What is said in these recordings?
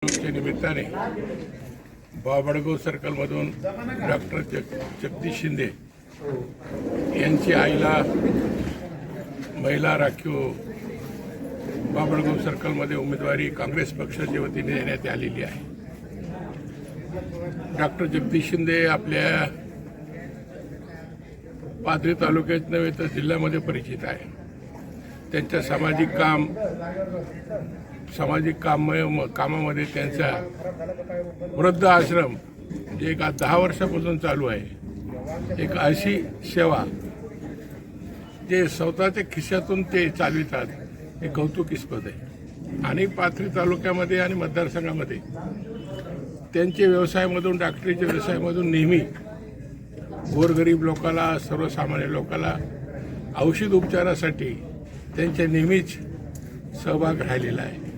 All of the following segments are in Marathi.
च्या निमित्ताने बाबळगाव सर्कलमधून डॉक्टर जगदीश शिंदे यांची आईला महिला राखीव बाबळगाव सर्कलमध्ये उमेदवारी काँग्रेस पक्षाच्या वतीने देण्यात आलेली आहे। डॉक्टर जगदीश शिंदे आपल्या पाथरी तालुक्यात नव्हे तर जिल्ह्यामध्ये परिचित आहे। त्यांच्या सामाजिक कामामध्ये त्यांचा वृद्ध आश्रम जे 10 वर्षापासून चालू आहे, एक अशी सेवा जे स्वतःच्या खिशातून ते चालवितात, हे कौतुकीस्पद आहे। आणि पाथरी तालुक्यामध्ये आणि मतदारसंघामध्ये त्यांचे व्यवसायामधून डॉक्टरीच्या व्यवसायामधून नेहमी गोरगरीब लोकांना, सर्वसामान्य लोकांना औषध उपचारासाठी त्यांच्या नेहमीच सहभाग राहिलेला आहे।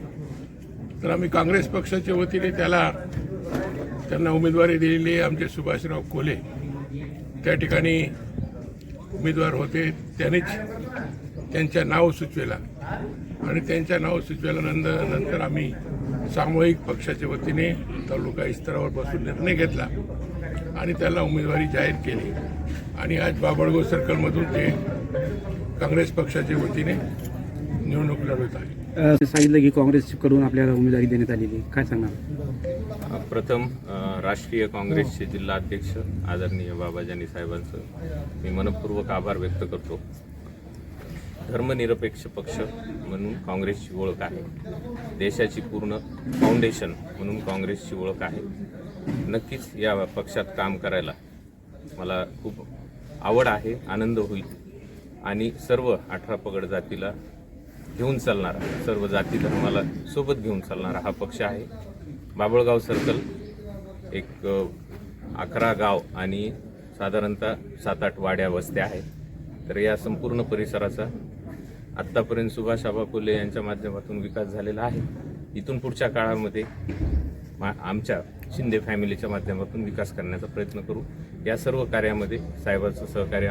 तर आम्ही काँग्रेस पक्षाच्या वतीने त्यांना उमेदवारी दिलेली आहे। आमचे सुभाषराव कोले त्या ठिकाणी उमेदवार होते, त्यांनीच त्यांचं नाव सुचवलं आणि त्यांच्या नाव सुचवल्यानंतर आम्ही सामूहिक पक्षाच्या वतीने तालुका स्तरावर बसून निर्णय घेतला आणि त्याला उमेदवारी जाहीर केली आणि आज बाबळगाव सर्कलमधून ते काँग्रेस पक्षाच्या वतीने निवडणूक लढवत आहे। सांगितलं की काँग्रेसकडून आपल्याला उमेदवारी देण्यात आलेली, काय सांगणार? प्रथम राष्ट्रीय काँग्रेसचे जिल्हा अध्यक्ष आदरणीय बाबाजानी साहेबांचं मी मनपूर्वक आभार व्यक्त करतो। धर्मनिरपेक्ष पक्ष म्हणून काँग्रेसची ओळख आहे, देशाची पूर्ण फाउंडेशन म्हणून काँग्रेसची ओळख आहे। नक्कीच या पक्षात काम करायला मला खूप आवड आहे, आनंद होईल आणि सर्व 18 पगड जातीला घेऊन चालणारा, सर्व जाती धर्माला सोबत घेऊन चालणारा हा पक्ष आहे। बाबळगाव सर्कल एक 11 गाव आणि साधारणतः 7-8 वाड्या वस्त्या आहेत। तर या संपूर्ण परिसराचा आत्तापर्यंत सुभाष आबा कोले यांच्या माध्यमातून विकास झालेला आहे। इथून पुढच्या काळामध्ये आमच्या शिंदे फॅमिलीच्या माध्यमातून विकास करण्याचा प्रयत्न करू। या सर्व कार्यामध्ये साहेबांचं सहकार्य